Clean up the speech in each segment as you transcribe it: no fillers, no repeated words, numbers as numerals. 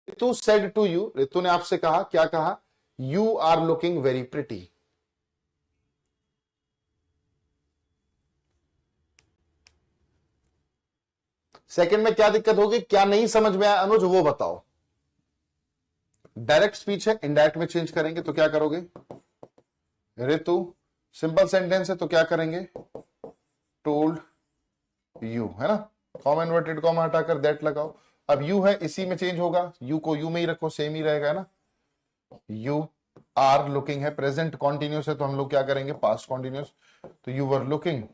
Ritu said to you, Ritu ने आपसे कहा, क्या कहा? You are looking very pretty. Second में क्या दिक्कत होगी, क्या नहीं समझ में आया अनुज वो बताओ। डायरेक्ट स्पीच है, इनडायरेक्ट में चेंज करेंगे तो क्या करोगे? रितु सिंपल सेंटेंस है तो क्या करेंगे? टोल्ड यू, है ना, कॉमा इन्वर्टेड कॉमा हटाकर दैट लगाओ। अब यू है, इसी में चेंज होगा, यू को यू में ही रखो, सेम ही रहेगा, है ना। यू आर लुकिंग है, प्रेजेंट कॉन्टिन्यूस है तो हम लोग क्या करेंगे? Past continuous. तो you were looking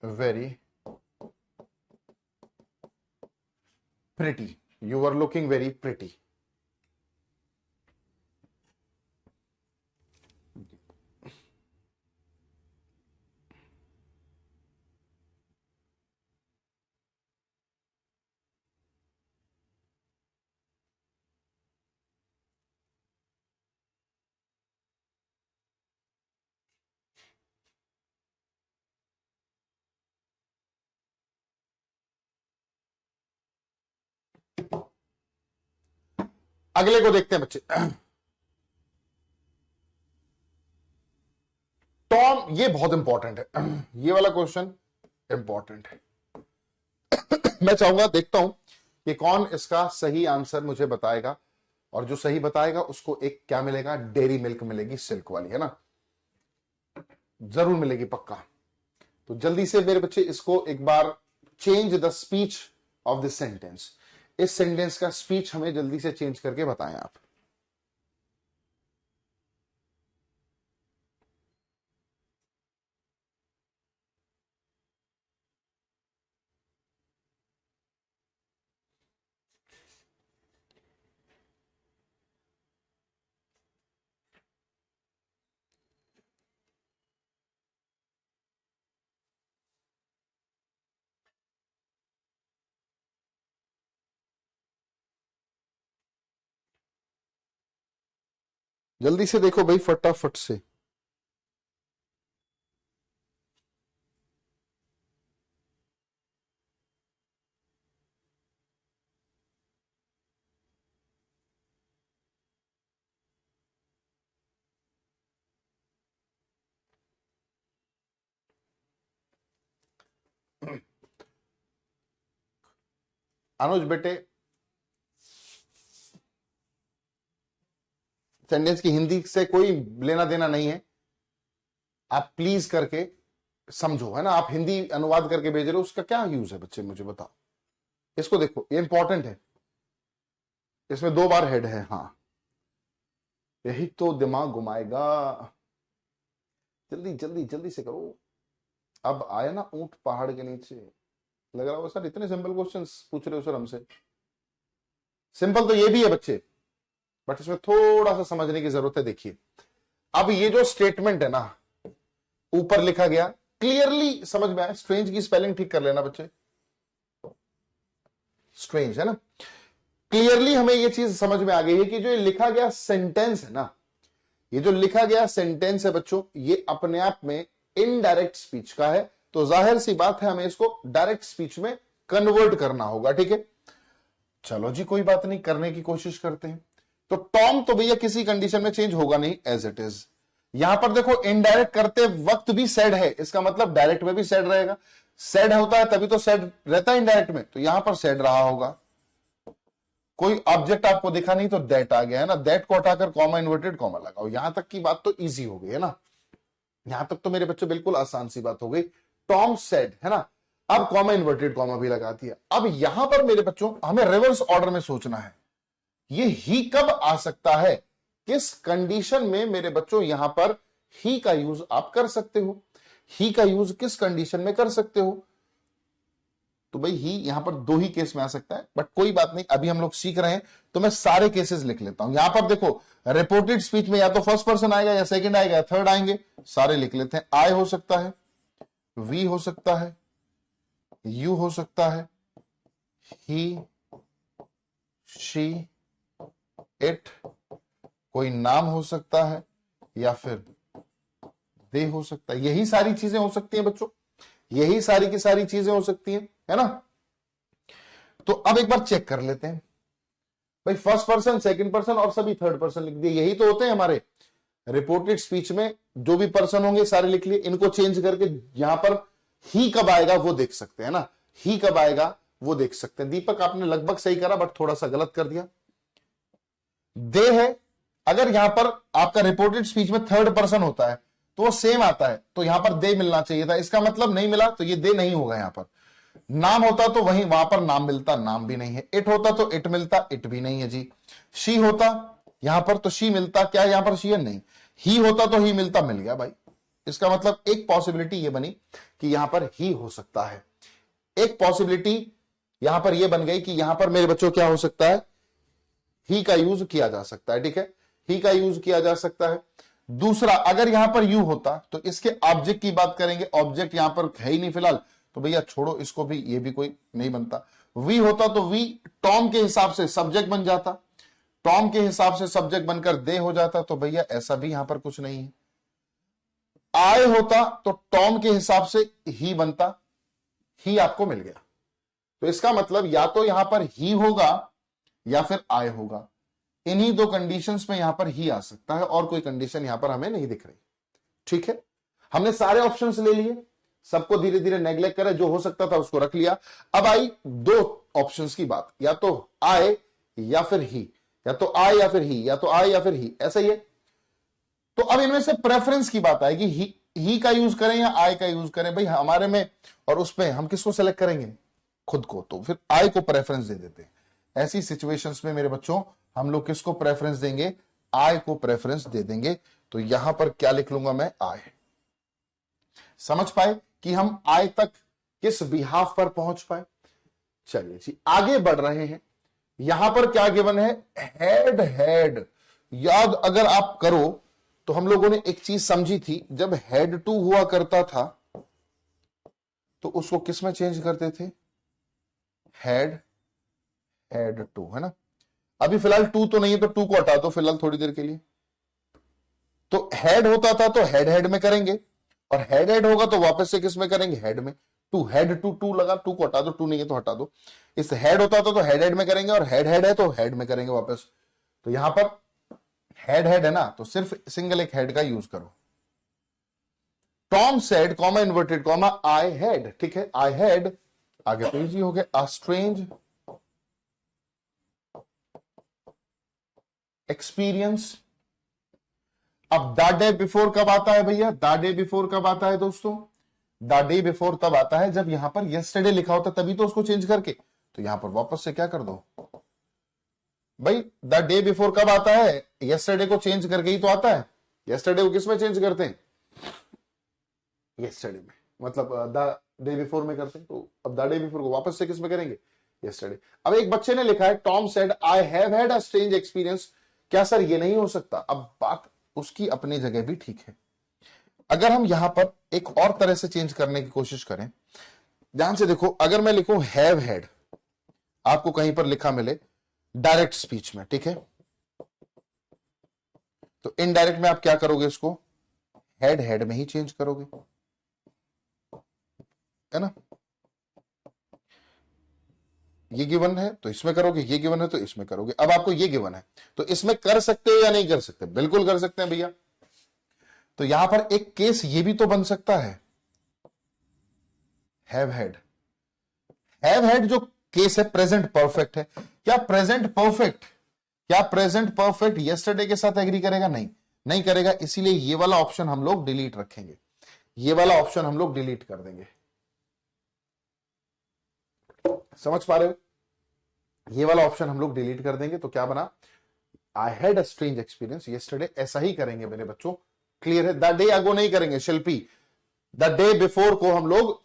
very pretty, you were looking very pretty. अगले को देखते हैं बच्चे। टॉम, ये बहुत इंपॉर्टेंट है, ये वाला क्वेश्चन इंपॉर्टेंट है। मैं चाहूंगा, देखता हूं कि कौन इसका सही आंसर मुझे बताएगा, और जो सही बताएगा उसको एक क्या मिलेगा? डेयरी मिल्क मिलेगी, सिल्क वाली, है ना, जरूर मिलेगी पक्का। तो जल्दी से मेरे बच्चे इसको एक बार, change the speech of this sentence, इस सेंटेंस का स्पीच हमें जल्दी से चेंज करके बताएं आप। जल्दी से देखो भाई, फटाफट से। अनुज बेटे, सेंटेंस की हिंदी से कोई लेना देना नहीं है, आप प्लीज करके समझो, है ना। आप हिंदी अनुवाद करके भेज रहे हो, उसका क्या यूज है बच्चे, मुझे बताओ। इसको देखो, ये इंपॉर्टेंट है, इसमें 2 बार हेड है, हाँ, यही तो दिमाग घुमाएगा। जल्दी जल्दी जल्दी से करो। अब आया ना ऊंट पहाड़ के नीचे, लग रहा हो सर इतने सिंपल क्वेश्चंस पूछ रहे हो सर हमसे। सिंपल तो ये भी है बच्चे, बट इसमें थोड़ा सा समझने की जरूरत है। देखिए, अब ये जो स्टेटमेंट है ना, ऊपर लिखा गया, क्लियरली समझ में आया। स्ट्रेंज की स्पेलिंग ठीक कर लेना बच्चे, स्ट्रेंज, है ना। क्लियरली हमें ये चीज समझ में आ गई है कि जो ये लिखा गया सेंटेंस है ना, ये जो लिखा गया सेंटेंस है बच्चों, ये अपने आप में इनडायरेक्ट स्पीच का है। तो जाहिर सी बात है, हमें इसको डायरेक्ट स्पीच में कन्वर्ट करना होगा, ठीक है। चलो जी, कोई बात नहीं, करने की कोशिश करते हैं। तो टॉम तो भैया किसी कंडीशन में चेंज होगा नहीं, एज इट इज। यहां पर देखो, इनडायरेक्ट करते वक्त भी सेड है, इसका मतलब डायरेक्ट में भी सेड रहेगा। सेड होता है तभी तो सेड रहता है इनडायरेक्ट में, तो यहां पर सेड रहा होगा। कोई ऑब्जेक्ट आपको दिखा नहीं तो दैट आ गया, है ना। दैट को हटाकर कॉमा इन्वर्टेड कॉमा लगाओ। यहां तक की बात तो इजी हो गई, है ना। यहां तक तो मेरे बच्चों बिल्कुल आसान सी बात हो गई। टॉम सेड, है ना। अब कॉमा इन्वर्टेड कॉमा भी लगा दिया। अब यहां पर मेरे बच्चों हमें रिवर्स ऑर्डर में सोचना है, ये ही कब आ सकता है, किस कंडीशन में मेरे बच्चों यहां पर ही का यूज आप कर सकते हो। ही का यूज किस कंडीशन में कर सकते हो? तो भाई ही यहां पर 2 ही केस में आ सकता है, बट कोई बात नहीं, अभी हम लोग सीख रहे हैं तो मैं सारे केसेस लिख लेता हूं। यहां पर देखो, रिपोर्टेड स्पीच में या तो फर्स्ट पर्सन आएगा, या सेकंड आएगा, या थर्ड आएंगे। सारे लिख लेते हैं। आई हो सकता है, वी हो सकता है, यू हो सकता है, ही, शी, इट, कोई नाम हो सकता है, या फिर दे हो सकता है। यही सारी चीजें हो सकती हैं बच्चों, यही सारी की सारी चीजें हो सकती हैं, है ना। तो अब एक बार चेक कर लेते हैं भाई, फर्स्ट पर्सन, सेकंड पर्सन और सभी थर्ड पर्सन लिख दिए, यही तो होते हैं हमारे रिपोर्टेड स्पीच में। जो भी पर्सन होंगे सारे लिख लिए, इनको चेंज करके यहां पर ही कब आएगा वो देख सकते हैं ना, ही कब आएगा वो देख सकते हैं। दीपक आपने लगभग सही करा बट थोड़ा सा गलत कर दिया। दे है, अगर यहां पर आपका रिपोर्टेड स्पीच में थर्ड पर्सन होता है तो वो सेम आता है, तो यहां पर दे मिलना चाहिए था, इसका मतलब नहीं मिला तो ये दे नहीं होगा। यहां पर नाम होता तो वहीं वहां पर नाम मिलता, नाम भी नहीं है। इट होता तो इट मिलता, इट भी नहीं है जी। शी होता यहां पर तो शी मिलता, क्या यहां पर शी है, नहीं। ही होता तो ही मिलता, मिल गया भाई। इसका मतलब एक पॉसिबिलिटी ये बनी कि यहां पर ही हो सकता है। एक पॉसिबिलिटी यहां पर यह बन गई कि यहां पर मेरे बच्चों क्या हो सकता है, ही का यूज किया जा सकता है, ठीक है, ही का यूज किया जा सकता है। दूसरा, अगर यहां पर यू होता तो इसके ऑब्जेक्ट की बात करेंगे, ऑब्जेक्ट यहां पर है ही नहीं फिलहाल, तो भैया छोड़ो इसको भी, ये भी कोई नहीं बनता। वी होता तो वी टॉम के हिसाब से सब्जेक्ट बन जाता, टॉम के हिसाब से सब्जेक्ट बनकर दे हो जाता, तो भैया ऐसा भी यहां पर कुछ नहीं है। आई होता तो टॉम के हिसाब से ही बनता, ही आपको मिल गया। तो इसका मतलब या तो यहां पर ही होगा या फिर आई होगा। इन्हीं दो कंडीशंस में यहां पर ही आ सकता है, और कोई कंडीशन यहां पर हमें नहीं दिख रही। ठीक है, हमने सारे ऑप्शंस ले लिए, सबको धीरे धीरे नेग्लेक्ट करा, जो हो सकता था उसको रख लिया। अब आई दो ऑप्शंस की बात, या तो आए या फिर ही, या तो आए या फिर ही, या तो आए या फिर ही, ऐसा ही है। तो अब इनमें से प्रेफरेंस की बात आएगी, ही का यूज करें या आई का यूज करें। भाई हमारे में और उसमें हम किसको सेलेक्ट करेंगे, खुद को, तो फिर आई को प्रेफरेंस दे देते हैं। ऐसी सिचुएशंस में मेरे बच्चों हम लोग किसको प्रेफरेंस देंगे, आई को प्रेफरेंस दे देंगे। तो यहां पर क्या लिख लूंगा मैं, आई। समझ पाए कि हम आई तक किस बिहाफ पर पहुंच पाए। चलिए जी आगे बढ़ रहे हैं। यहां पर क्या गिवन है, हेड हेड। याद अगर आप करो तो हम लोगों ने एक चीज समझी थी, जब हेड टू हुआ करता था तो उसको किस में चेंज करते थे, हेड हेड टू, है ना। अभी फिलहाल टू तो नहीं है तो टू को हटा दो फिलहाल थोड़ी देर के लिए। तो हेड होता था तो हेड हेड में करेंगे, और हेड हेड होगा तो वापस से किस में करेंगे, हेड में। टू हेड टू, टू लगा, टू को हटा दो, टू नहीं है तो हटा दो। इस हेड होता था तो हेड हेड में करेंगे, और हेड हेड है तो हेड में करेंगे वापस। तो यहां पर हेड हेड है ना, तो सिर्फ सिंगल एक हेड का यूज करो। Tom said comma inverted comma I had, ठीक है, आई हैड, आगे तो इजी हो गया, अ स्ट्रेंज एक्सपीरियंस। अब द डे बिफोर कब आता है भैया, द डे बिफोर कब आता है दोस्तों, द डे बिफोर तब आता है जब यहां पर यस्टरडे लिखा होता है, तभी तो उसको चेंज करके, तो यहां पर वापस से क्या कर दो भाई, द डे बिफोर कब आता है, यस्टरडे को चेंज करके ही तो आता है। यस्टरडे को किस में चेंज करते हैं, यस्टरडे में, मतलब द डे बिफोर में करते हैं। तो अब द डे बिफोर को वापस से किस में करेंगे, यस्टरडे। अब एक बच्चे ने लिखा है Tom said I have had a strange experience, क्या सर ये नहीं हो सकता। अब बात उसकी अपनी जगह भी ठीक है। अगर हम यहां पर एक और तरह से चेंज करने की कोशिश करें, ध्यान से देखो, अगर मैं लिखूं हैव हैड, आपको कहीं पर लिखा मिले डायरेक्ट स्पीच में, ठीक है, तो इनडायरेक्ट में आप क्या करोगे, इसको हेड हेड में ही चेंज करोगे, है ना। ये गिवन है तो इसमें करोगे, ये गिवन है तो इसमें करोगे। अब आपको ये गिवन है तो इसमें कर सकते हो या नहीं कर सकते, बिल्कुल कर सकते हैं भैया। तो यहां पर एक केस ये भी तो बन सकता है, हैव हैड। हैव हैड जो केस है प्रेजेंट परफेक्ट है, क्या प्रेजेंट परफेक्ट, क्या प्रेजेंट परफेक्ट यस्टरडे के साथ एग्री करेगा, नहीं, नहीं करेगा। इसीलिए ये वाला ऑप्शन हम लोग डिलीट रखेंगे, ये वाला ऑप्शन हम लोग डिलीट कर देंगे। समझ पा रहे हो, ये वाला ऑप्शन हम लोग डिलीट कर देंगे। तो क्या बना, I had a strange experience yesterday, ऐसा ही करेंगे मेरे बच्चों। क्लियर है, द डे अगो नहीं करेंगे शिल्पी, द डे बिफोर को हम लोग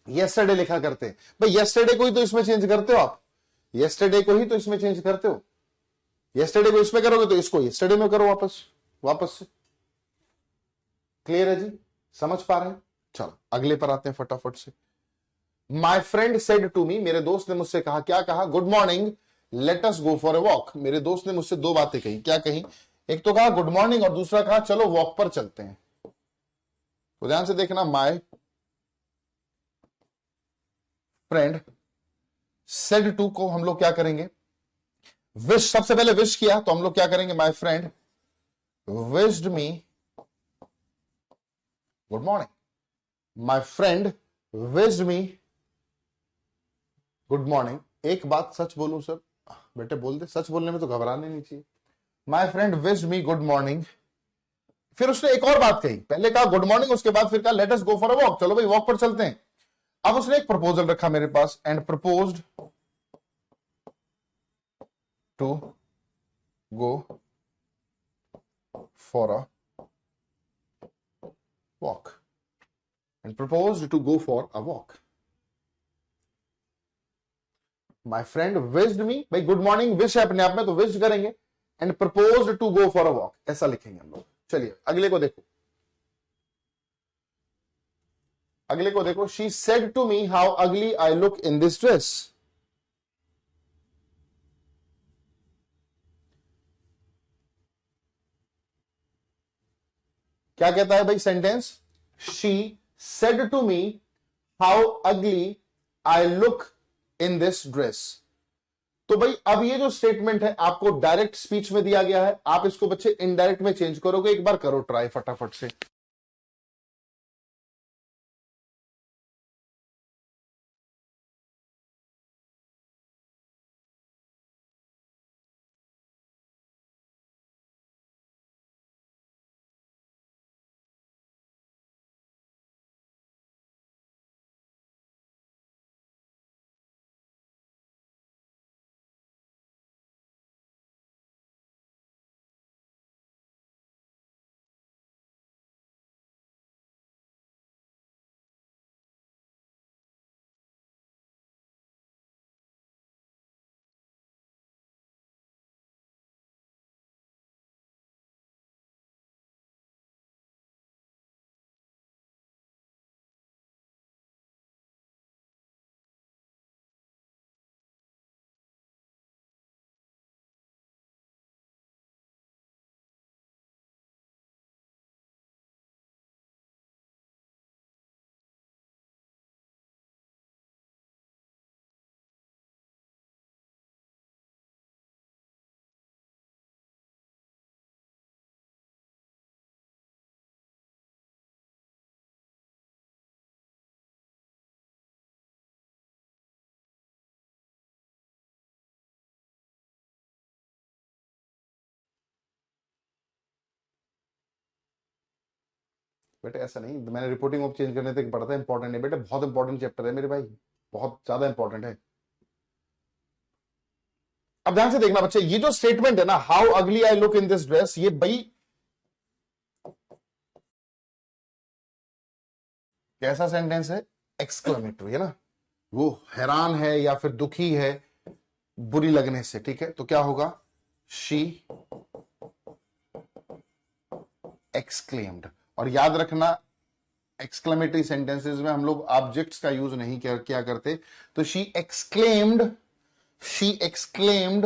यस्टरडे लिखा करते हैं। भाई यस्टरडे को ही तो इसमें चेंज करते हो आप, यस्टरडे को ही तो इसमें चेंज करते हो। यस्टरडे को इसमें करोगे तो इसको यस्टरडे में करो वापस से। क्लियर है जी, समझ पा रहे हैं। चलो अगले पर आते हैं फटाफट से। My friend said to me, मेरे दोस्त ने मुझसे कहा, क्या कहा, good morning let us go for a walk. मेरे दोस्त ने मुझसे दो बातें कही, क्या कही, एक तो कहा गुड मॉर्निंग और दूसरा कहा चलो वॉक पर चलते हैं। तो ध्यान से देखना, माय फ्रेंड सेड टू को हम लोग क्या करेंगे, विश, सबसे पहले विश किया तो हम लोग क्या करेंगे, my friend wished me good morning. My friend wished me good morning. एक बात सच बोलूं सर, बेटे बोल दे, सच बोलने में तो घबराने नहीं चाहिए। My friend wished me good morning. फिर उसने एक और बात कही, पहले कहा गुड मॉर्निंग, उसके बाद फिर कहा late us go for a walk, चलो भाई वॉक पर चलते हैं। अब उसने एक प्रपोजल रखा मेरे पास, and proposed to go for a walk, and proposed to go for a walk. My friend wished me, भाई गुड मॉर्निंग विश है अपने आप में तो विश करेंगे, and proposed to go for a walk, ऐसा लिखेंगे हम लोग। चलिए अगले को देखो, अगले को देखो, she said to me how ugly I look in this dress. क्या कहता है भाई sentence, she said to me how ugly I look in this dress. तो भाई अब ये जो स्टेटमेंट है आपको डायरेक्ट स्पीच में दिया गया है, आप इसको बच्चे इनडायरेक्ट में चेंज करोगे, एक बार करो ट्राई फटाफट से। बेटे ऐसा नहीं, मैंने रिपोर्टिंग ऑफ चेंज करने तक पढ़ा था, इंपॉर्टेंट है बेटे, बहुत इंपॉर्टेंट चैप्टर है मेरे भाई, बहुत ज्यादा इंपॉर्टेंट है। अब ध्यान से देखना बच्चे, ये जो स्टेटमेंट है ना, how ugly I look in this dress, ये भाई कैसा सेंटेंस है, एक्सक्लेमेटरी है ना, वो हैरान है या फिर दुखी है बुरी लगने से, ठीक है, तो क्या होगा, शी एक्सक्लेम्ड। और याद रखना, एक्सक्लेमेटरी सेंटेंसेस में हम लोग ऑब्जेक्ट्स का यूज नहीं किया करते, तो she exclaimed, she exclaimed,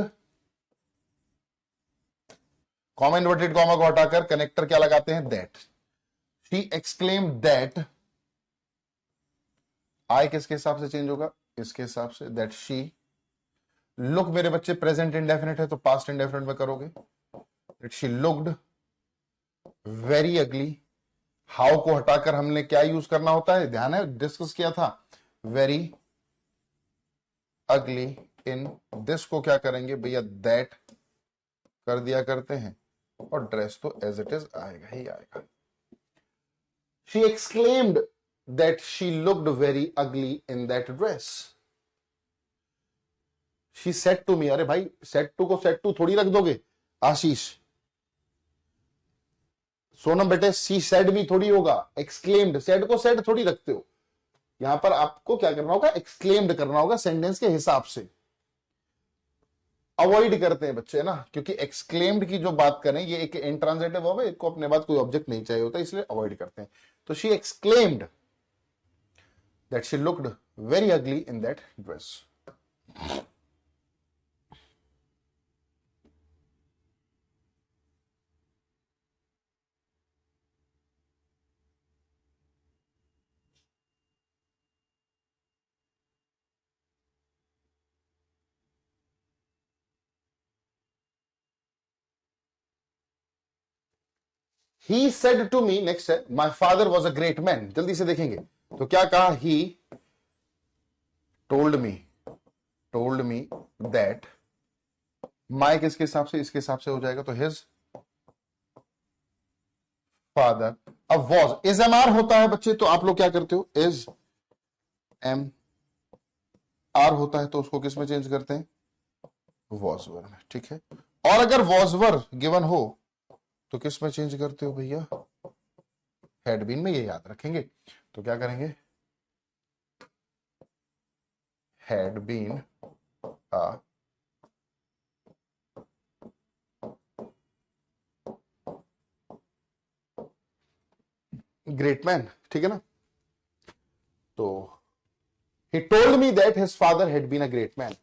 comma inverted comma को हटाकर कनेक्टर क्या लगाते हैं, दैट। शी एक्सक्लेम्ड दैट, आई किसके हिसाब से चेंज होगा, इसके हिसाब से, दैट शी लुक, मेरे बच्चे प्रेजेंट इंडेफिनिट है तो पास्ट इंडेफिनिट में करोगे, दैट शी लुक्ड वेरी अगली। हाउ को हटाकर हमने क्या यूज करना होता है, ध्यान है डिस्कस किया था, वेरी अगली इन दिस को क्या करेंगे भैया, दैट कर दिया करते हैं, और ड्रेस तो एज इट इज आएगा ही आएगा। She exclaimed that she looked very ugly in that dress. She said to me, अरे भाई सेड टू को सेड टू थोड़ी रख दोगे आशीष, सोनम बेटे, सी सेड मी थोड़ी होगा, एक्सक्लेम्ड, सेड को सेड थोड़ी रखते हो, यहां पर आपको क्या करना होगा, एक्सक्लेम्ड करना होगा सेंटेंस के हिसाब से। अवॉइड करते हैं बच्चे ना, क्योंकि एक्सक्लेम्ड की जो बात करें ये एक इंट्रांजिटिव वर्ब है, इसको अपने बाद कोई ऑब्जेक्ट नहीं चाहिए होता, इसलिए अवॉइड करते हैं। तो she exclaimed that she looked very ugly in that dress. He said to me, next है my father was a great man. जल्दी से देखेंगे तो क्या कहा, ही टोल्ड मी दैट, माई किसके हिसाब से, इसके हिसाब से हो जाएगा तो हिज फादर। अब वॉज, इज एम आर होता है बच्चे तो आप लोग क्या करते हो, इज एम आर होता है तो उसको किस में चेंज करते हैं, वॉज वर में, ठीक है। और अगर वॉज वर गिवन हो तो किस में चेंज करते हो भैया, हैड बीन में, ये याद रखेंगे। तो क्या करेंगे, had been a great man, ठीक है ना। तो he told me that his father had been a great man.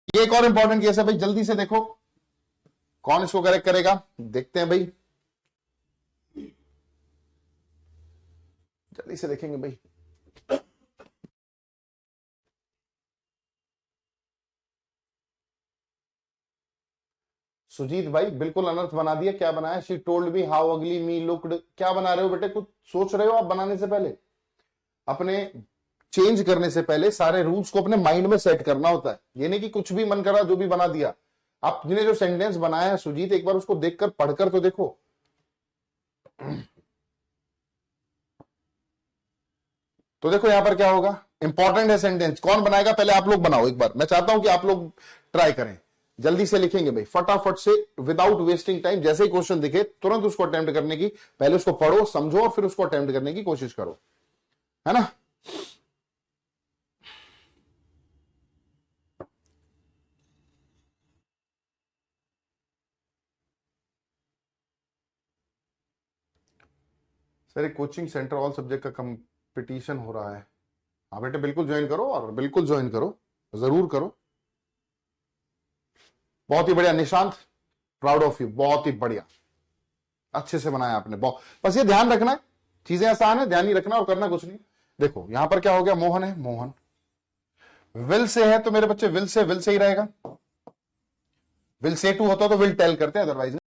ये एक और इंपॉर्टेंट केस है भाई, जल्दी से देखो कौन इसको करेक्ट करेगा, देखते हैं भाई, जल्दी से देखेंगे भाई। सुजीत भाई बिल्कुल अनर्थ बना दिया, क्या बनाया, शी टोल्ड मी हाउ अगली मी लुक्ड, क्या बना रहे हो बेटे, कुछ सोच रहे हो आप बनाने से पहले, अपने चेंज करने से पहले सारे रूल्स को अपने माइंड में सेट करना होता है, ये नहीं कि कुछ भी मन करा जो भी बना दिया। आपने जो सेंटेंस बनाया है सुजीत, एक बार उसको देखकर पढ़कर तो देखो। तो देखो यहां पर क्या होगा, इंपॉर्टेंट है सेंटेंस, कौन बनाएगा पहले आप लोग बनाओ एक बार, मैं चाहता हूं कि आप लोग ट्राई करें, जल्दी से लिखेंगे भाई फटाफट से, विदाउट वेस्टिंग टाइम। जैसे ही क्वेश्चन दिखे तुरंत उसको अटेम्प्ट करने की, पहले उसको पढ़ो समझो और फिर उसको अटेम्प्ट करने की कोशिश करो, है ना। सर एक कोचिंग सेंटर ऑल सब्जेक्ट का कंपटीशन हो रहा है, हाँ बेटे बिल्कुल ज्वाइन करो, और बिल्कुल ज्वाइन करो, जरूर करो। बहुत ही बढ़िया निशांत, प्राउड ऑफ यू, बहुत ही बढ़िया, अच्छे से बनाया आपने, बहुत। बस ये ध्यान रखना है, चीजें आसान है, ध्यान ही रखना और करना कुछ नहीं। देखो यहां पर क्या हो गया, मोहन है, मोहन विल से है तो मेरे बच्चे विल से ही रहेगा, विल से टू होता तो विल टेल करते, अदरवाइज